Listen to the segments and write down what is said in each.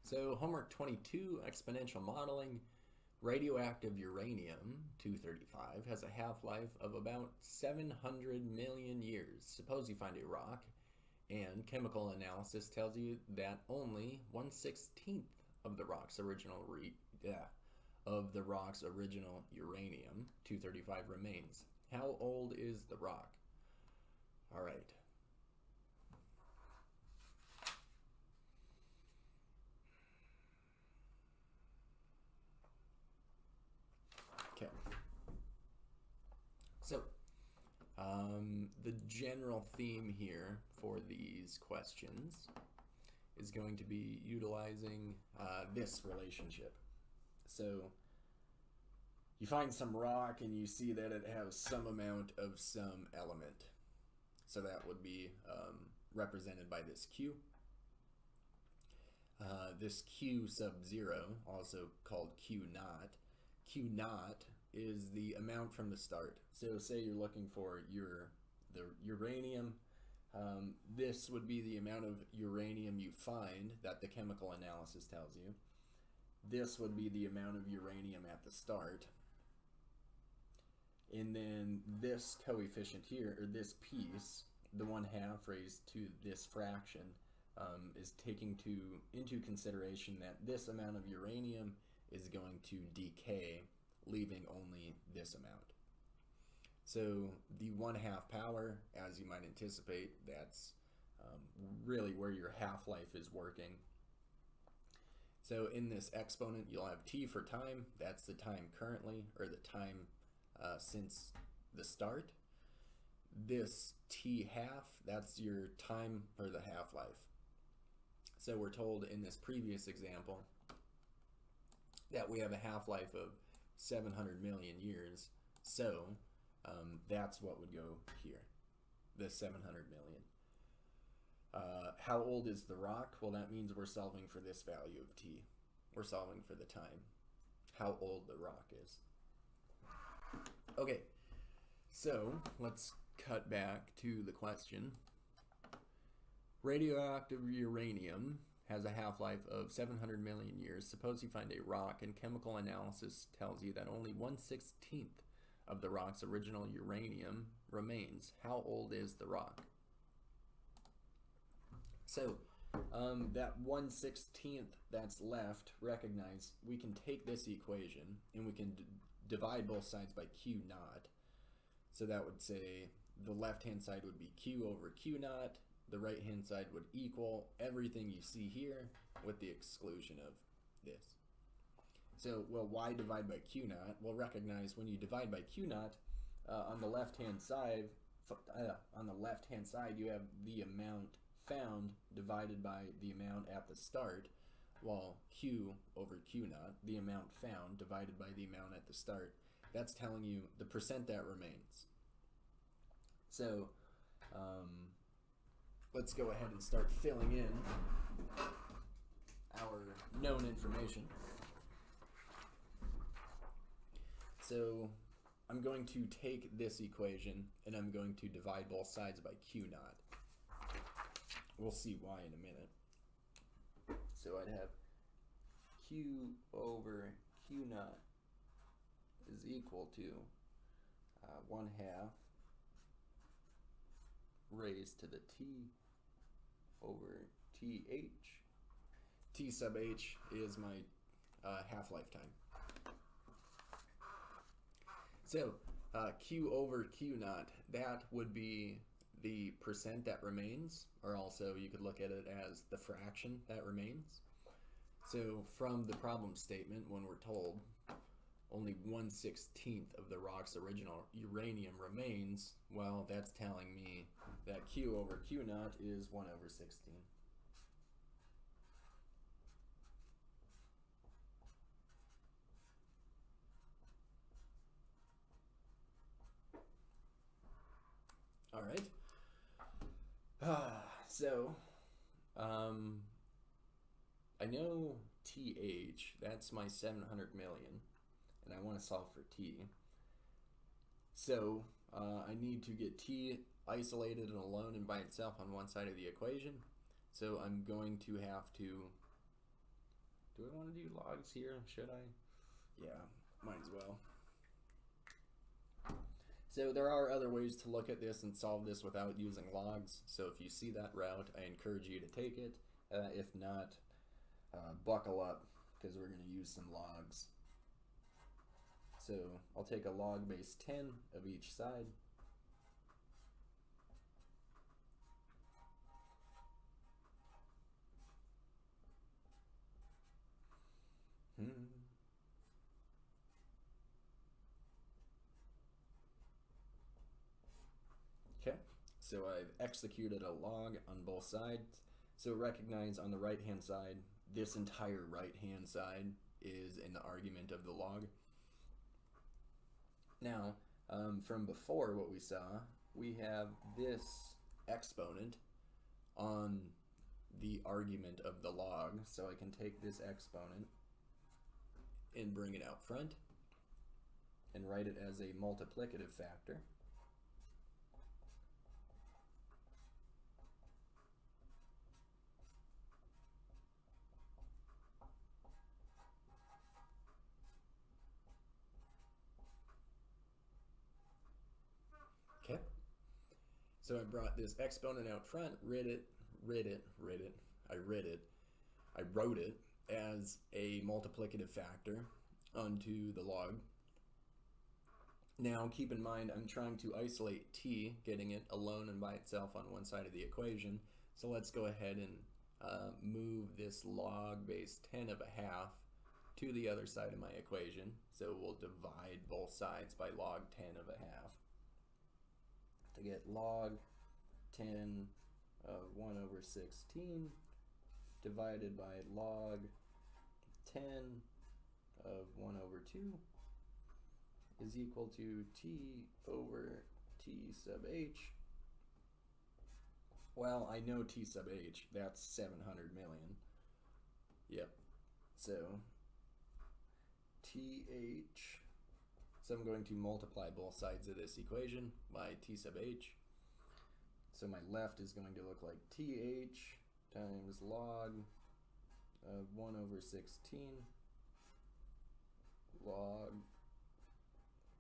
So homework 22, exponential modeling. Radioactive uranium-235 has a half-life of about 700 million years. Suppose you find a rock, and chemical analysis tells you that only 1/16 of the rock's original uranium-235 remains. How old is the rock? All right. Okay. So, the general theme here for these questions is going to be utilizing this relationship. So, you find some rock and you see that it has some amount of some element. So that would be represented by this Q. This Q sub 0, also called Q naught. Q naught is the amount from the start. So say you're looking for the uranium. This would be the amount of uranium you find that the chemical analysis tells you. This would be the amount of uranium at the start. And then this coefficient here, or this piece, the 1/2 raised to this fraction, is taking into consideration that this amount of uranium is going to decay, leaving only this amount. So the 1/2 power, as you might anticipate, that's really where your half-life is working. So in this exponent, you'll have t for time. That's the time currently, or the time since the start. This t1/2, that's your time for the half-life. So we're told in this previous example that we have a half-life of 700 million years. So that's what would go here, the 700 million. How old is the rock? Well, that means we're solving for this value of t. We're solving for the time, how old the rock is. Okay, so let's cut back to the question. Radioactive uranium has a half-life of 700 million years. Suppose you find a rock and chemical analysis tells you that only 1/16 of the rock's original uranium remains. How old is the rock? So that 1/16 that's left, recognize we can take this equation and we can divide both sides by Q naught. So that would say the left-hand side would be Q over Q naught. The right-hand side would equal everything you see here with the exclusion of this. So, well, why divide by Q naught? Well, recognize when you divide by Q naught, on the left-hand side, you have the amount found divided by the amount at the start, while Q over Q naught, the amount found divided by the amount at the start, that's telling you the percent that remains. So, let's go ahead and start filling in our known information. So I'm going to take this equation and I'm going to divide both sides by Q naught. We'll see why in a minute. So I'd have Q over Q naught is equal to 1/2 raised to the t over th. T sub h is my half-life time. So Q over Q naught, that would be the percent that remains, or also you could look at it as the fraction that remains. So from the problem statement, when we're told only 1/16 of the rock's original uranium remains, well, that's telling me that Q over Q naught is 1/16. All right. So, I know TH, that's my 700 million, and I want to solve for T. So, I need to get T isolated and alone and by itself on one side of the equation. So I'm going to have to Do I want to do logs here? Should I? Yeah, might as well. So there are other ways to look at this and solve this without using logs. So if you see that route, I encourage you to take it. If not, buckle up, because we're going to use some logs. So I'll take a log base 10 of each side. Okay, so I've executed a log on both sides. So recognize on the right hand side, this entire right hand side is an argument of the log. Now, from before what we saw, we have this exponent on the argument of the log. So I can take this exponent and bring it out front and write it as a multiplicative factor. Okay, so I brought this exponent out front, I wrote it as a multiplicative factor onto the log. Now keep in mind I'm trying to isolate t, getting it alone and by itself on one side of the equation. So let's go ahead and move this log base 10 of a half to the other side of my equation. So we'll divide both sides by log 10 of a half to get log 10 of 1 over 16 divided by log 10 of 1 over 2 is equal to t over t sub h. Well, I know t sub h, that's 700 million. Yep, so th, so I'm going to multiply both sides of this equation by t sub h. So my left is going to look like th times log of 1 over 16 log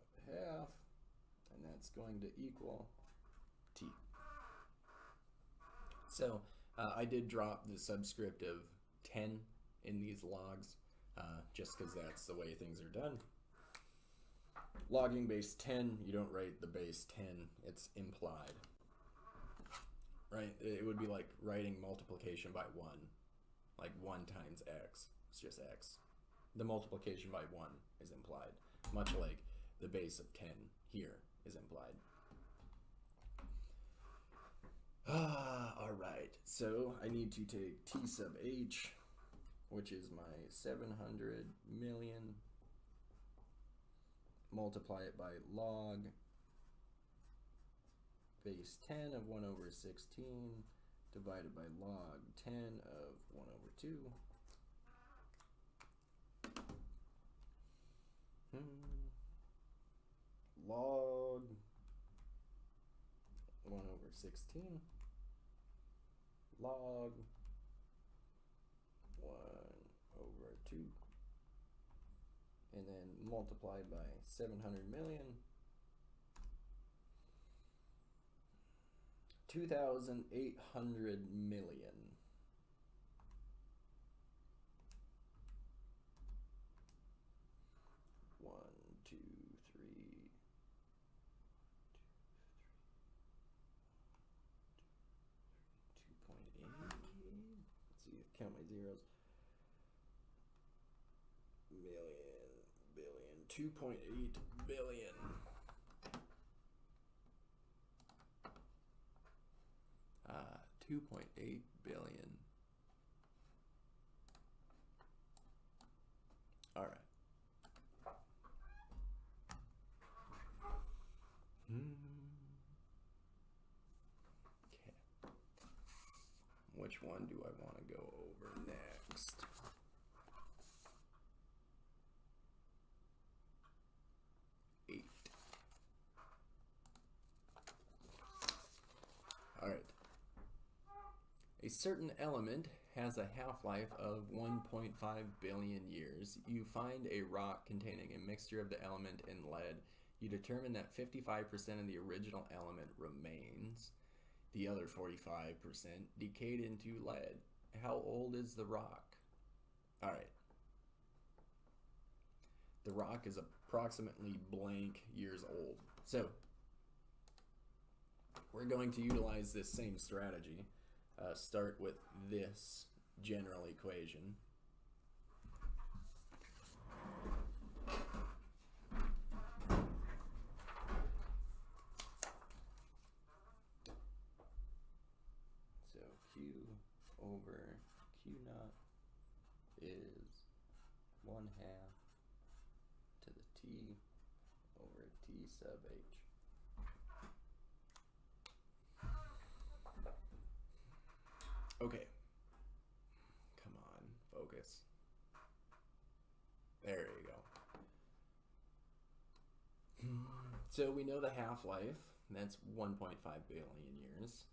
of half, and that's going to equal t. So I did drop the subscript of 10 in these logs just because that's the way things are done. Logging base 10, you don't write the base 10, it's implied. Right? It would be like writing multiplication by 1, like 1 times x, it's just x. The multiplication by 1 is implied, much like the base of 10 here is implied. Alright, so I need to take t sub h, which is my 700 million, multiply it by log base 10 of 1 over 16 divided by log 10 of 1 over 2. Log 1 over 16 log 1 over 2, and then multiply by 700 million, 2,800 million. Count my zeros. Million, billion, 2.8 billion. Ah, 2.8 billion. All right. Okay. Which one do I want to go over next? A certain element has a half-life of 1.5 billion years. You find a rock containing a mixture of the element and lead. You determine that 55% of the original element remains. The other 45% decayed into lead. How old is the rock? All right. The rock is approximately blank years old. So we're going to utilize this same strategy. Start with this general equation. So Q over Q naught is 1/2 to the T over T sub H. Okay. Come on, focus. There you go. So we know the half-life, that's 1.5 billion years.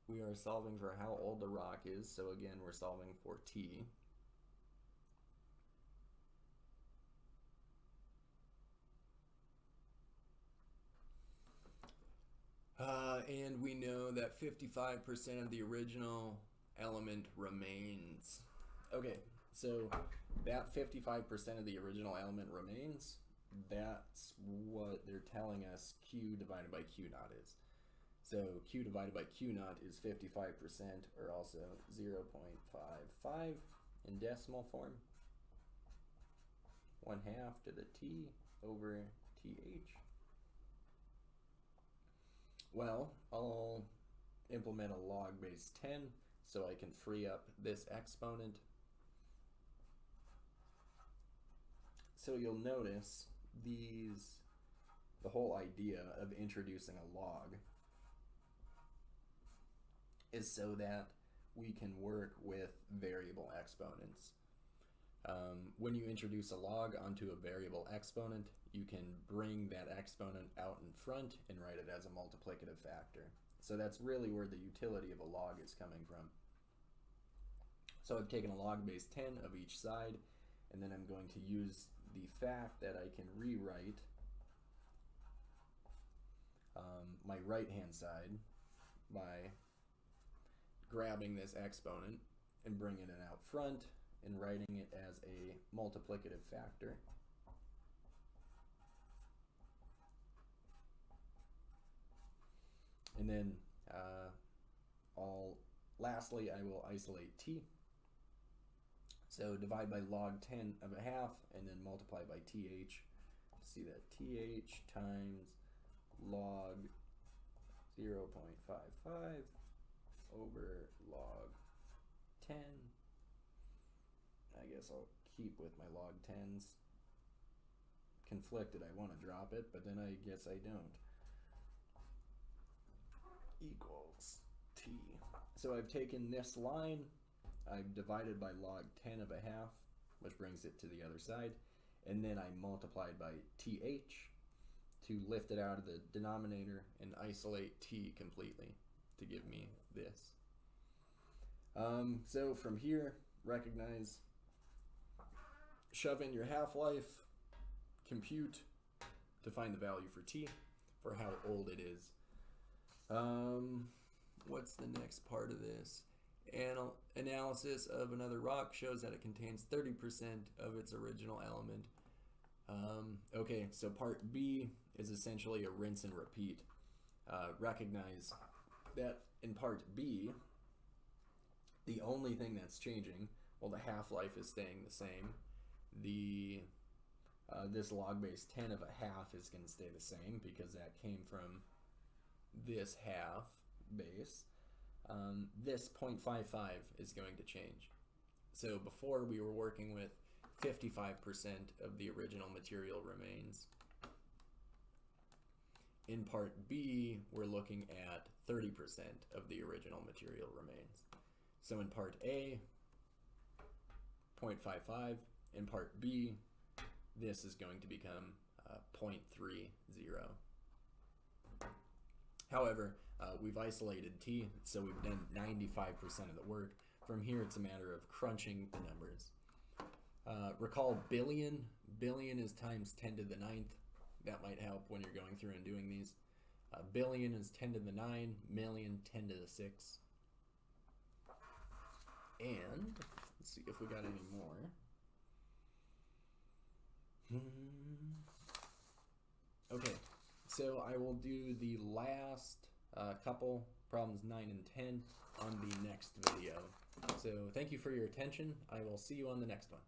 We are solving for how old the rock is, so again, we're solving for T. And we know that 55% of the original element remains. Okay, so that 55% of the original element remains, that's what they're telling us Q divided by Q naught is. So Q divided by Q naught is 55%, or also 0.55 in decimal form. 1/2 to the T over TH. Well, I'll implement a log base 10 so I can free up this exponent. So you'll notice the whole idea of introducing a log is so that we can work with variable exponents. When you introduce a log onto a variable exponent, you can bring that exponent out in front and write it as a multiplicative factor. So that's really where the utility of a log is coming from. So I've taken a log base 10 of each side, and then I'm going to use the fact that I can rewrite my right-hand side by grabbing this exponent and bringing it out front and writing it as a multiplicative factor. And then lastly, I will isolate T. So divide by log 10 of a half and then multiply by TH. See that TH times log 0.55 over log 10. I guess I'll keep with my log 10s. Conflicted, I want to drop it, but then I guess I don't. Equals T. So I've taken this line, I've divided by log 10 of a half, which brings it to the other side, and then I multiplied by TH to lift it out of the denominator and isolate T completely to give me this. So from here, recognize, shove in your half-life, compute to find the value for T, for how old it is. What's the next part of this? Analysis of another rock shows that it contains 30% of its original element. Okay, so part B is essentially a rinse and repeat. Recognize that in part B, the only thing that's changing, well, the half-life is staying the same. This log base 10 of a half is going to stay the same because that came from this half base. This 0.55 is going to change. So before we were working with 55% of the original material remains. In part B, we're looking at 30% of the original material remains. So in part A, 0.55. In part B, this is going to become 0.30. However, We've isolated t, so we've done 95% of the work. From here, it's a matter of crunching the numbers. Recall billion. Billion is times 10 to the 9th. That might help when you're going through and doing these. Billion is 10 to the 9, million 10 to the 6. And let's see if we got any more. Okay, so I will do the last couple, problems 9 and 10, on the next video. So thank you for your attention. I will see you on the next one.